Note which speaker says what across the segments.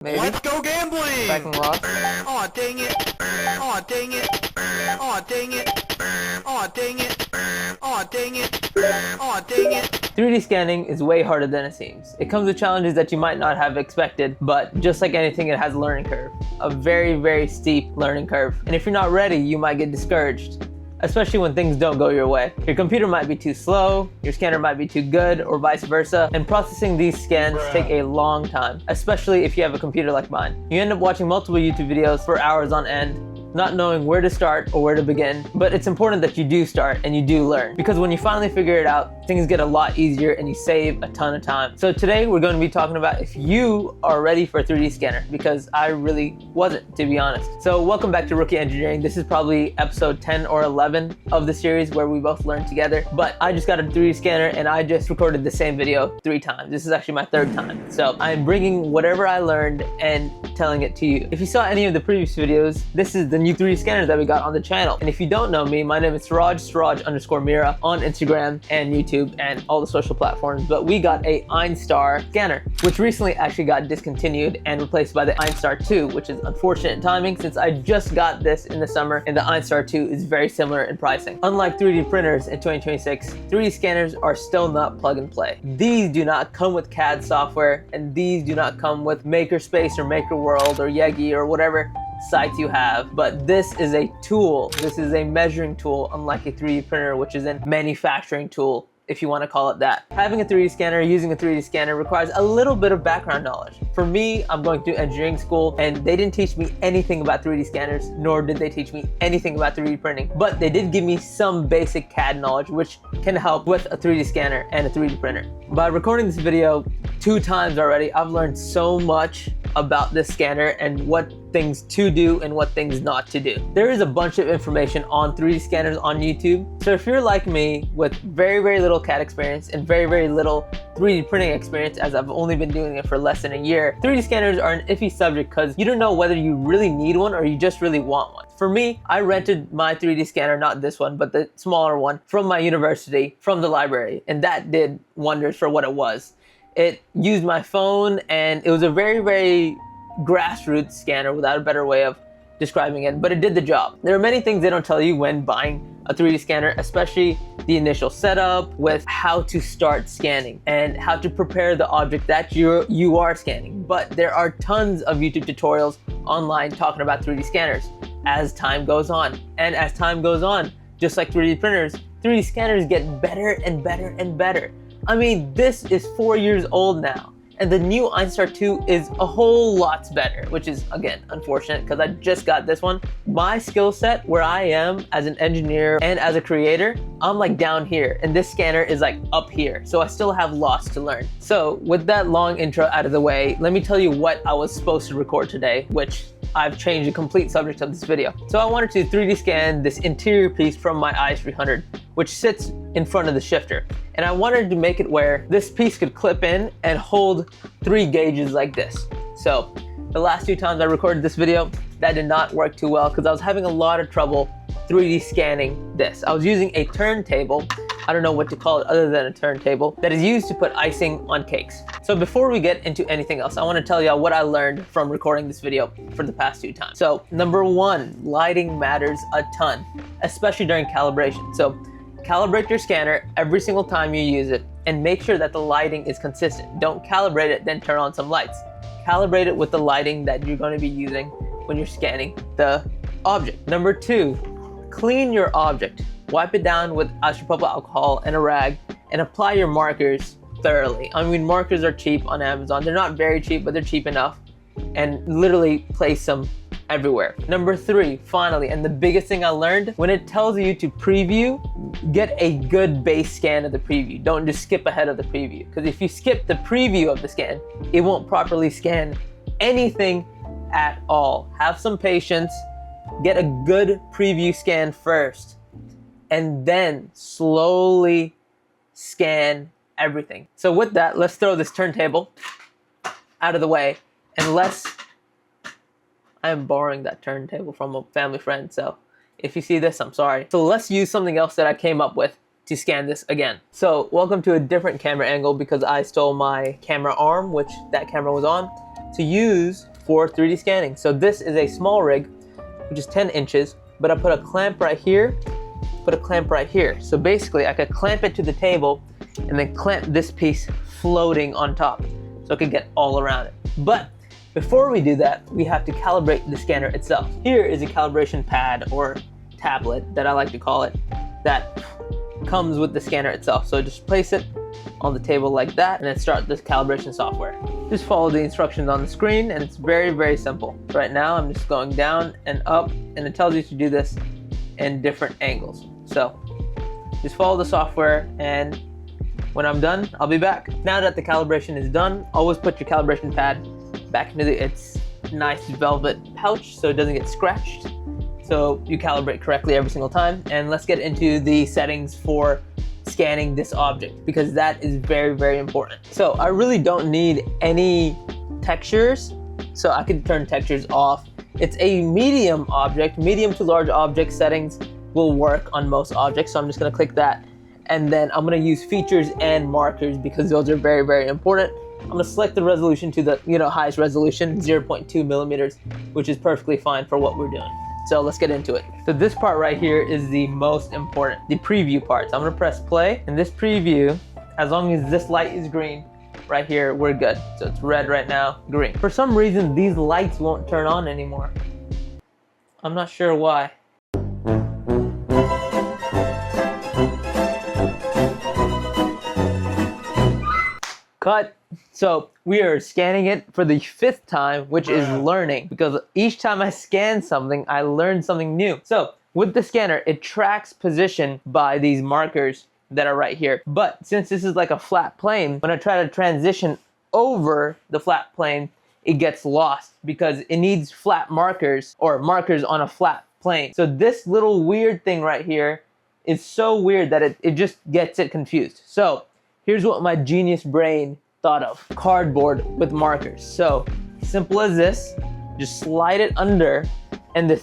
Speaker 1: Maybe.
Speaker 2: Let's go gambling!
Speaker 1: Second loss.
Speaker 2: Aw, dang it. Aw, dang it. Aw, dang it. Aw, dang it. Aw, dang it. Aw, dang it.
Speaker 1: 3D scanning is way harder than it seems. It comes with challenges that you might not have expected, but just like anything, it has a learning curve. A very, very steep learning curve. And if you're not ready, you might get discouraged, especially when things don't go your way. Your computer might be too slow, your scanner might be too good, or vice versa, and processing these scans take a long time, especially if you have a computer like mine. You end up watching multiple YouTube videos for hours on end, not knowing where to start or where to begin, but it's important that you do start and you do learn, because when you finally figure it out, things get a lot easier and you save a ton of time. So today we're going to be talking about if you are ready for a 3D scanner, because I really wasn't, to be honest. So welcome back to Rookie Engineering. This is probably episode 10 or 11 of the series where we both learn together, but I just got a 3D scanner and I just recorded the same video 3 times. This is actually my 3rd time. So I'm bringing whatever I learned and telling it to you. If you saw any of the previous videos, this is the new 3D scanners that we got on the channel. And if you don't know me, my name is Siraj_Mira on Instagram and YouTube and all the social platforms. But we got a EINSTAR scanner, which recently actually got discontinued and replaced by the EINSTAR 2, which is unfortunate timing since I just got this in the summer and the EINSTAR 2 is very similar in pricing. Unlike 3D printers in 2026, 3D scanners are still not plug and play. These do not come with CAD software, and these do not come with Makerspace or MakerWorld or Yegi or whatever sites you have, but this is a tool. This is a measuring tool, unlike a 3D printer, which is a manufacturing tool, if you want to call it that. Having a 3D scanner, using a 3D scanner requires a little bit of background knowledge. For me, I'm going through engineering school and they didn't teach me anything about 3D scanners, nor did they teach me anything about 3D printing, but they did give me some basic CAD knowledge, which can help with a 3D scanner and a 3D printer. By recording this video 2 times already, I've learned so much about this scanner and what things to do and what things not to do. There is a bunch of information on 3D scanners on YouTube. So if you're like me with very, very little CAD experience and very, very little 3D printing experience, as I've only been doing it for less than a year, 3D scanners are an iffy subject because you don't know whether you really need one or you just really want one. For me, I rented my 3D scanner, not this one, but the smaller one from my university, from the library, and that did wonders for what it was. It used my phone and it was a very, very grassroots scanner without a better way of describing it, but it did the job. There are many things they don't tell you when buying a 3D scanner, especially the initial setup with how to start scanning and how to prepare the object that you are scanning. But there are tons of YouTube tutorials online talking about 3D scanners as time goes on. And as time goes on, just like 3D printers, 3D scanners get better and better and better. I mean, this is 4 years old now, and the new EINSTAR 2 is a whole lot better, which is, again, unfortunate because I just got this one. My skill set, where I am as an engineer and as a creator, I'm like down here, and this scanner is like up here, so I still have lots to learn. So with that long intro out of the way, let me tell you what I was supposed to record today, which I've changed the complete subject of this video. So I wanted to 3D scan this interior piece from my IS300, which sits in front of the shifter. And I wanted to make it where this piece could clip in and hold 3 gauges like this. So the last 2 times I recorded this video, that did not work too well because I was having a lot of trouble 3D scanning this. I was using a turntable, I don't know what to call it other than a turntable, that is used to put icing on cakes. So before we get into anything else, I want to tell y'all what I learned from recording this video for the past 2 times. So number 1, lighting matters a ton, especially during calibration. So calibrate your scanner every single time you use it and make sure that the lighting is consistent. Don't calibrate it, then turn on some lights. Calibrate it with the lighting that you're going to be using when you're scanning the object. Number 2, clean your object. Wipe it down with isopropyl alcohol and a rag and apply your markers thoroughly. I mean, markers are cheap on Amazon. They're not very cheap, but they're cheap enough, and literally place them everywhere. Number 3, finally, and the biggest thing I learned, when it tells you to preview, get a good base scan of the preview. Don't just skip ahead of the preview, because if you skip the preview of the scan, it won't properly scan anything at all. Have some patience, get a good preview scan first, and then slowly scan everything. So with that, let's throw this turntable out of the way, and I am borrowing that turntable from a family friend, so if you see this, I'm sorry. So let's use something else that I came up with to scan this again. So welcome to a different camera angle because I stole my camera arm, which that camera was on, to use for 3D scanning. So this is a small rig, which is 10 inches, but I put a clamp right here, put a clamp right here. So basically I could clamp it to the table and then clamp this piece floating on top so I could get all around it. But before we do that, we have to calibrate the scanner itself. Here is a calibration pad or tablet that I like to call it that comes with the scanner itself. So just place it on the table like that and then start this calibration software. Just follow the instructions on the screen and it's very, very simple. Right now I'm just going down and up and it tells you to do this in different angles. So just follow the software and when I'm done, I'll be back. Now that the calibration is done, always put your calibration pad back into its nice velvet pouch so it doesn't get scratched. So you calibrate correctly every single time. And let's get into the settings for scanning this object because that is very, very important. So I really don't need any textures, so I can turn textures off. It's a medium object, medium to large object settings will work on most objects. So I'm just gonna click that. And then I'm gonna use features and markers because those are very, very important. I'm gonna select the resolution to the highest resolution, 0.2 millimeters, which is perfectly fine for what we're doing. So let's get into it. So this part right here is the most important, the preview part. So I'm gonna press play, and this preview, as long as this light is green, right here, we're good. So it's red right now, green. For some reason, these lights won't turn on anymore. I'm not sure why. Cut. So we are scanning it for the 5th time, which is learning, because each time I scan something, I learn something new. So with the scanner, it tracks position by these markers that are right here. But since this is like a flat plane, when I try to transition over the flat plane, it gets lost because it needs flat markers or markers on a flat plane. So this little weird thing right here is so weird that it just gets it confused. So here's what my genius brain thought of. Cardboard with markers. So simple as this, just slide it under, and in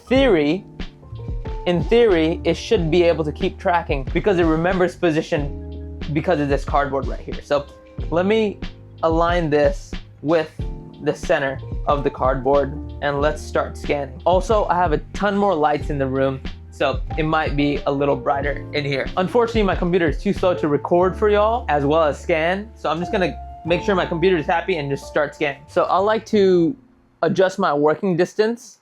Speaker 1: theory, it should be able to keep tracking because it remembers position because of this cardboard right here. So let me align this with the center of the cardboard and let's start scanning. Also, I have a ton more lights in the room, so it might be a little brighter in here. Unfortunately, my computer is too slow to record for y'all as well as scan. So I'm just gonna make sure my computer is happy and just start scanning. So I like to adjust my working distance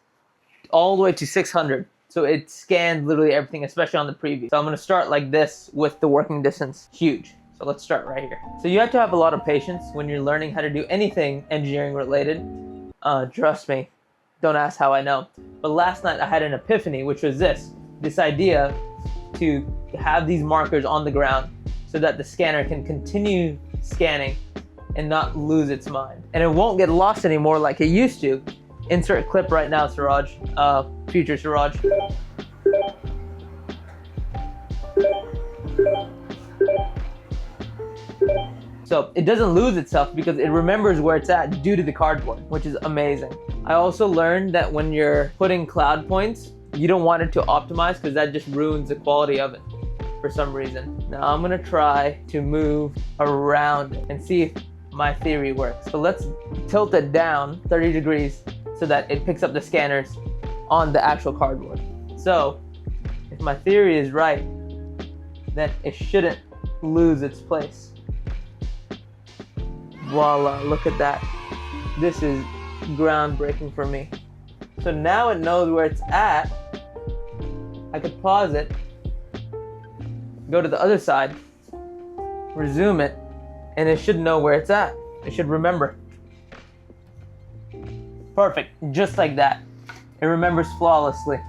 Speaker 1: all the way to 600. So it scans literally everything, especially on the preview. So I'm gonna start like this with the working distance huge. So let's start right here. So you have to have a lot of patience when you're learning how to do anything engineering related. Trust me, don't ask how I know. But last night I had an epiphany, which was this idea to have these markers on the ground so that the scanner can continue scanning and not lose its mind. And it won't get lost anymore like it used to. Insert clip right now, Siraj, future Siraj. So it doesn't lose itself because it remembers where it's at due to the cardboard, which is amazing. I also learned that when you're putting cloud points, you don't want it to optimize because that just ruins the quality of it for some reason. Now I'm gonna try to move around it and see if my theory works. So let's tilt it down 30 degrees so that it picks up the scanners on the actual cardboard. So if my theory is right, then it shouldn't lose its place. Voila, look at that. This is groundbreaking for me. So now it knows where it's at. I could pause it, go to the other side, resume it, and it should know where it's at. It should remember. Perfect, just like that. It remembers flawlessly.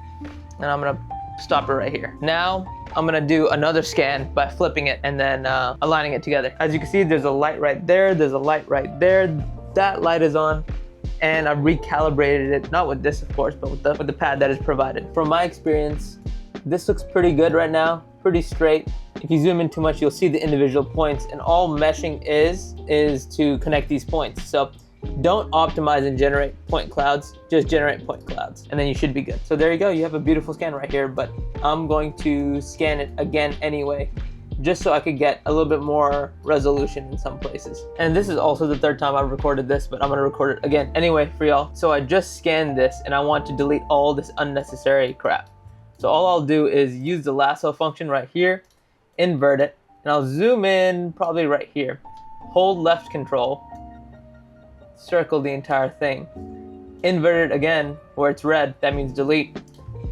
Speaker 1: And I'm gonna stop it right here. Now, I'm gonna do another scan by flipping it and then aligning it together. As you can see, there's a light right there, there's a light right there. That light is on, and I've recalibrated it, not with this of course, but with the pad that is provided. From my experience, this looks pretty good right now, pretty straight. If you zoom in too much, you'll see the individual points, and all meshing is to connect these points. So don't optimize and generate point clouds, just generate point clouds, and then you should be good. So there you go, you have a beautiful scan right here, but I'm going to scan it again anyway just so I could get a little bit more resolution in some places. And this is also the third time I've recorded this, but I'm gonna record it again anyway for y'all. So I just scanned this and I want to delete all this unnecessary crap. So all I'll do is use the lasso function right here, invert it, and I'll zoom in probably right here. Hold left control, circle the entire thing. Invert it again where it's red, that means delete.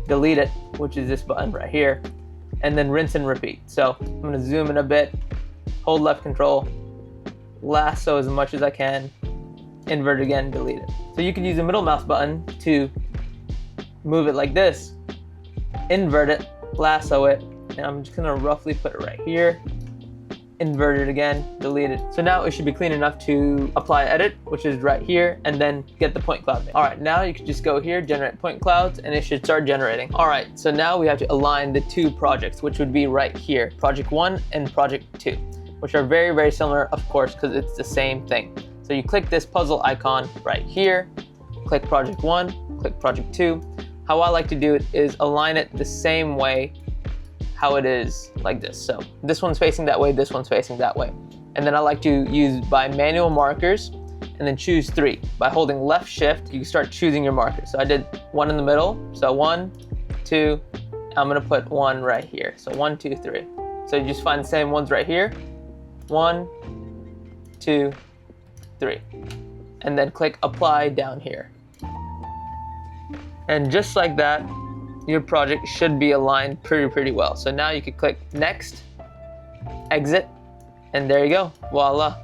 Speaker 1: Delete it, which is this button right here. And then rinse and repeat. So I'm gonna zoom in a bit, hold left control, lasso as much as I can, invert again, delete it. So you can use the middle mouse button to move it like this, invert it, lasso it, and I'm just gonna roughly put it right here, invert it again, delete it. So now it should be clean enough to apply edit, which is right here, and then get the point cloud. All right, now you can just go here, generate point clouds, and it should start generating. All right, so now we have to align the two projects, which would be right here, project 1 and project 2, which are very, very similar, of course, because it's the same thing. So you click this puzzle icon right here, click project 1, click project 2. How I like to do it is align it the same way how it is like this. So this one's facing that way, this one's facing that way. And then I like to use by manual markers and then choose 3. By holding left shift, you can start choosing your markers. So I did 1 in the middle. So 1, 2, I'm gonna put 1 right here. So 1, 2, 3. So you just find the same ones right here. 1, 2, 3. And then click apply down here. And just like that, your project should be aligned pretty well. So now you can click next, exit, and there you go, voila.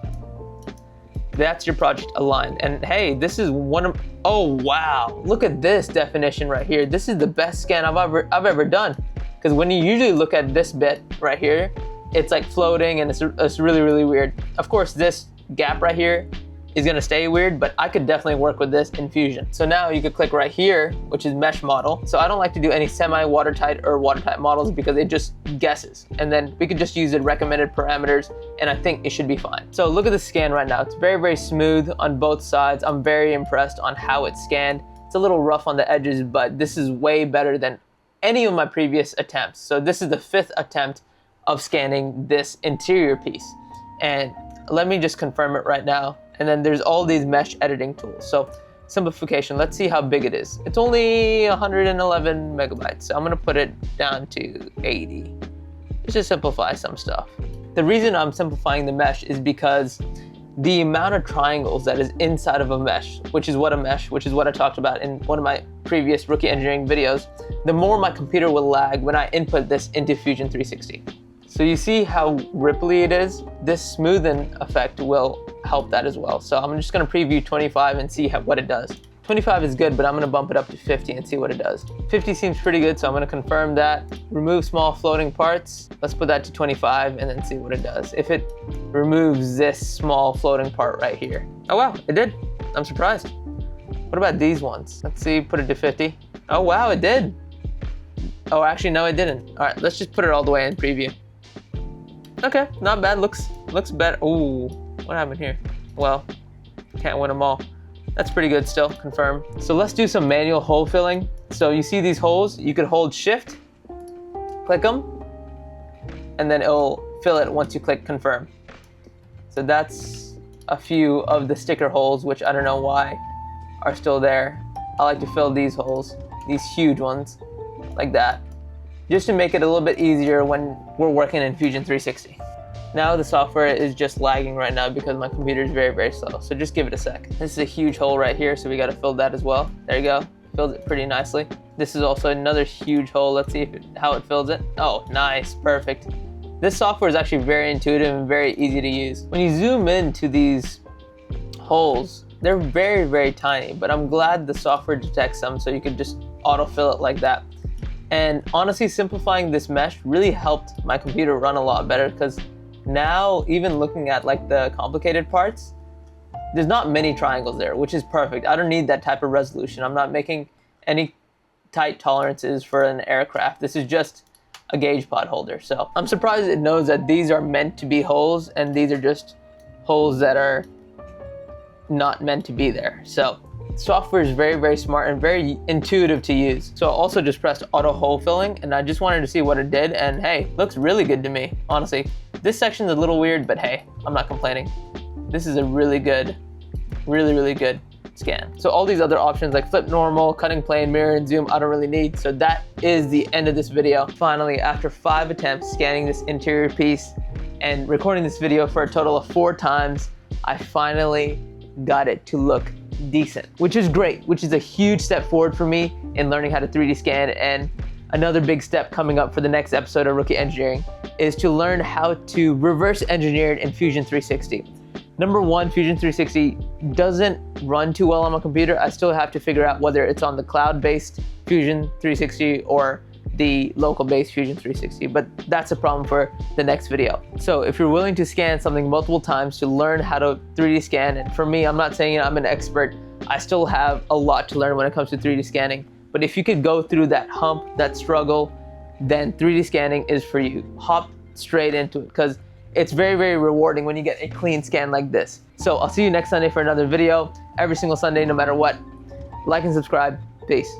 Speaker 1: That's your project aligned. And hey, this is one of, oh wow, look at this definition right here. This is the best scan I've ever done. Because when you usually look at this bit right here, it's like floating and it's really weird. Of course, this gap right here is gonna stay weird, but I could definitely work with this in Fusion. So now you could click right here, which is mesh model. So I don't like to do any semi-watertight or watertight models because it just guesses. And then we could just use the recommended parameters and I think it should be fine. So look at the scan right now. It's very smooth on both sides. I'm very impressed on how it's scanned. It's a little rough on the edges, but this is way better than any of my previous attempts. So this is the 5th attempt of scanning this interior piece. And let me just confirm it right now. And then there's all these mesh editing tools. So simplification, let's see how big it is. It's only 111 megabytes. So I'm gonna put it down to 80, just to simplify some stuff. The reason I'm simplifying the mesh is because the amount of triangles that is inside of a mesh, which is what I talked about in one of my previous rookie engineering videos, the more my computer will lag when I input this into Fusion 360. So you see how ripply it is? This smoothing effect will help that as well. So I'm just gonna preview 25 and see what it does. 25 is good, but I'm gonna bump it up to 50 and see what it does. 50 seems pretty good, so I'm gonna confirm that. Remove small floating parts. Let's put that to 25 and then see what it does. If it removes this small floating part right here. Oh wow, it did. I'm surprised. What about these ones? Let's see, put it to 50. Oh wow, it did. Oh, actually, no, it didn't. All right, let's just put it all the way in preview. Okay, not bad, looks better. Ooh, what happened here? Well, can't win them all. That's pretty good still, confirm. So let's do some manual hole filling. So you see these holes, you could hold shift, click them, and then it'll fill it once you click confirm. So that's a few of the sticker holes, which I don't know why are still there. I like to fill these holes, these huge ones, like that, just to make it a little bit easier when we're working in Fusion 360. Now the software is just lagging right now because my computer is very slow, so just give it a sec. This is a huge hole right here, so we gotta fill that as well. There you go, filled it pretty nicely. This is also another huge hole. Let's see how it fills it. Oh, nice, perfect. This software is actually very intuitive and very easy to use. When you zoom into these holes, they're very tiny, but I'm glad the software detects them so you can just autofill it like that. And honestly, simplifying this mesh really helped my computer run a lot better because now even looking at like the complicated parts, there's not many triangles there, which is perfect. I don't need that type of resolution. I'm not making any tight tolerances for an aircraft. This is just a gauge pod holder. So I'm surprised it knows that these are meant to be holes and these are just holes that are not meant to be there. So software is very, very smart and very intuitive to use. So I also just pressed auto hole filling, and I just wanted to see what it did, and hey, looks really good to me, honestly. This section's a little weird, but hey, I'm not complaining. This is a really good, really good scan. So all these other options like flip normal, cutting plane, mirror, and zoom, I don't really need. So that is the end of this video. Finally, after 5 attempts scanning this interior piece and recording this video for a total of 4 times, I finally got it to look decent, which is great, which is a huge step forward for me in learning how to 3D scan. And another big step coming up for the next episode of Rookie Engineering is to learn how to reverse engineer it in Fusion 360. Number one, Fusion 360 doesn't run too well on my computer. I still have to figure out whether it's on the cloud-based Fusion 360 or the local-based Fusion 360, but that's a problem for the next video. So if you're willing to scan something multiple times to learn how to 3D scan, and for me, I'm not saying I'm an expert, I still have a lot to learn when it comes to 3D scanning, but if you could go through that hump, that struggle, then 3D scanning is for you. Hop straight into it, because it's very, very rewarding when you get a clean scan like this. So I'll see you next Sunday for another video, every single Sunday, no matter what. Like and subscribe. Peace.